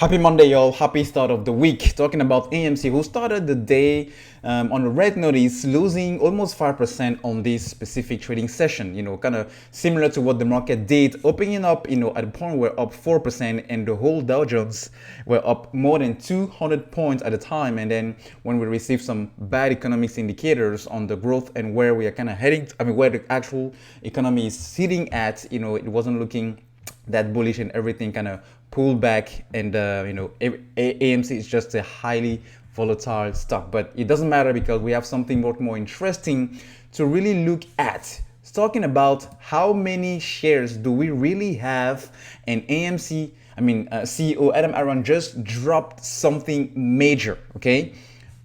Happy Monday, y'all. Happy start of the week. Talking about AMC, who started the day on a red notice, losing almost 5% on this specific trading session. Kind of similar to what the market did, opening up, at a point we're up 4%, and the whole Dow Jones were up more than 200 points at a time. And then when we received some bad economics indicators on the growth and where we are kind of heading, where the actual economy is sitting at, it wasn't looking that bullish, and everything kind of pulled back. And AMC is just a highly volatile stock, but it doesn't matter because we have something more interesting to really look at. It's talking about how many shares do we really have. And AMC, CEO Adam Aron just dropped something major. Okay,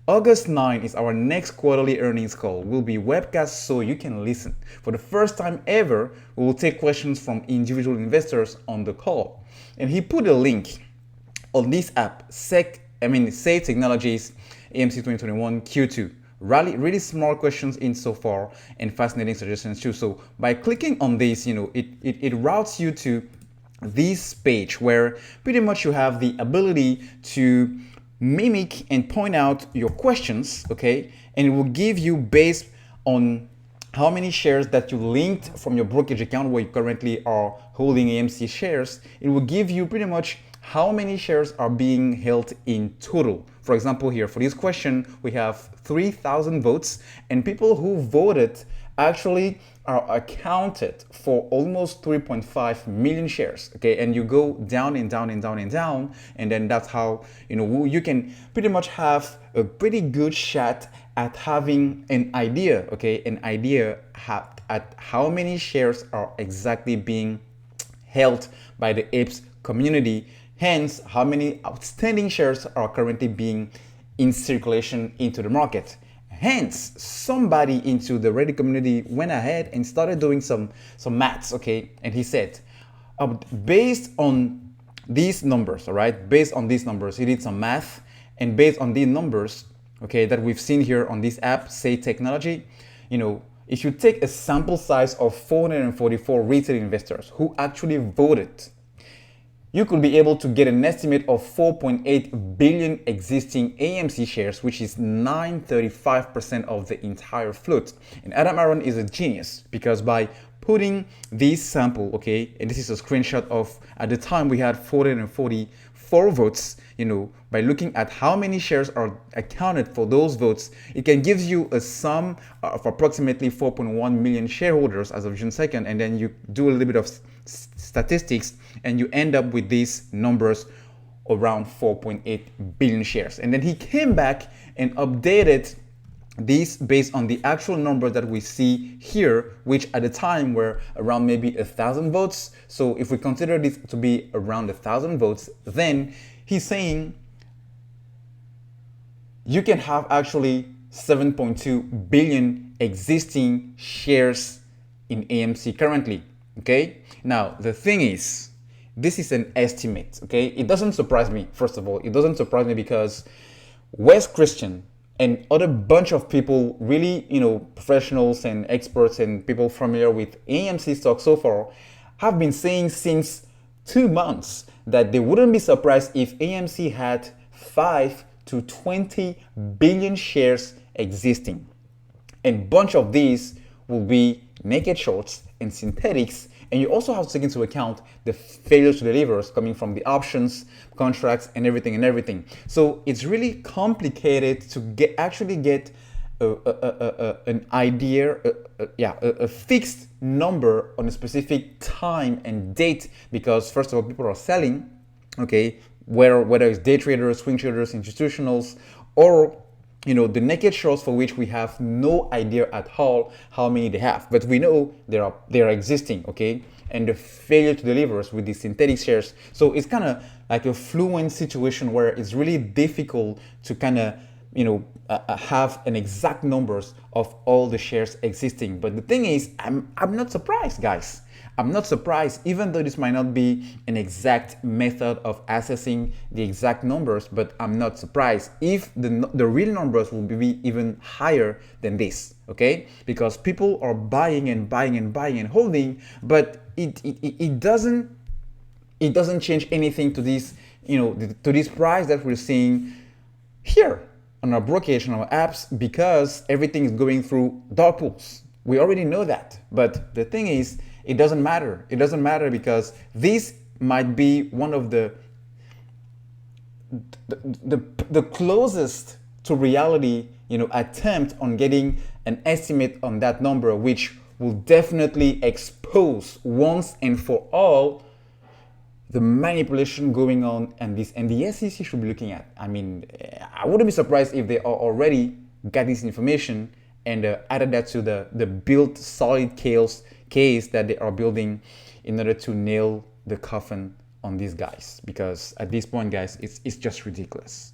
August 9 is our next quarterly earnings call. Will be webcast so you can listen. For the first time ever, we will take questions from individual investors on the call. And he put a link on this app, Say Technologies AMC 2021 Q2. Really smart questions in so far, and fascinating suggestions too. So by clicking on this, it routes you to this page where pretty much you have the ability to mimic and point out your questions, okay? And it will give you, based on how many shares that you linked from your brokerage account where you currently are holding AMC shares, it will give you pretty much how many shares are being held in total. For example, here for this question, we have 3,000 votes, and people who voted actually are accounted for almost 3.5 million shares. Okay, and you go down and down and down and down, and then that's how you can pretty much have a pretty good shot at having an idea. Okay, an idea at how many shares are exactly being held by the apes community. Hence, how many outstanding shares are currently being in circulation into the market. Hence, somebody into the Reddit community went ahead and started doing some maths, okay? And he said, based on these numbers, all right? Based on these numbers, he did some math, and based on these numbers, okay, that we've seen here on this app, Say Technology, if you take a sample size of 444 retail investors who actually voted, you could be able to get an estimate of 4.8 billion existing AMC shares, which is 935% of the entire float. And Adam Aron is a genius, because by putting this sample, okay, and this is a screenshot of, at the time we had 444 votes, by looking at how many shares are accounted for those votes, it can give you a sum of approximately 4.1 million shareholders as of June 2nd. And then you do a little bit of statistics, and you end up with these numbers around 4.8 billion shares. And then he came back and updated this based on the actual number that we see here, which at the time were around maybe 1,000 votes. So if we consider this to be around 1,000 votes, then he's saying you can have actually 7.2 billion existing shares in AMC currently. Okay, now the thing is, this is an estimate. Okay, it doesn't surprise me. First of all, it doesn't surprise me because Wes Christian and other bunch of people, really, professionals and experts and people familiar with AMC stock so far, have been saying since 2 months that they wouldn't be surprised if AMC had 5 to 20 billion shares existing. And bunch of these will be naked shorts and synthetics. And you also have to take into account the failure to deliver coming from the options, contracts, and everything. So it's really complicated to get an idea, a fixed number on a specific time and date, because first of all, people are selling, okay, whether it's day traders, swing traders, institutionals, or the naked shorts, for which we have no idea at all how many they have, but we know they are existing, okay? And the failure to deliver with the synthetic shares. So it's kind of like a fluent situation where it's really difficult to kind of have an exact numbers of all the shares existing. But the thing is, I'm not surprised, guys. I'm not surprised, even though this might not be an exact method of assessing the exact numbers, but I'm not surprised if the real numbers will be even higher than this, okay? Because people are buying and buying and buying and holding, but it doesn't change anything to this to this price that we're seeing here on our brokerage, on our apps, because everything is going through dark pools. We already know that. But the thing is, it doesn't matter. It doesn't matter because this might be one of the closest to reality, attempt on getting an estimate on that number, which will definitely expose once and for all the manipulation going on, and the SEC should be looking at. I mean, I wouldn't be surprised if they are already got this information and added that to the built solid case that they are building in order to nail the coffin on these guys. Because at this point, guys, it's just ridiculous.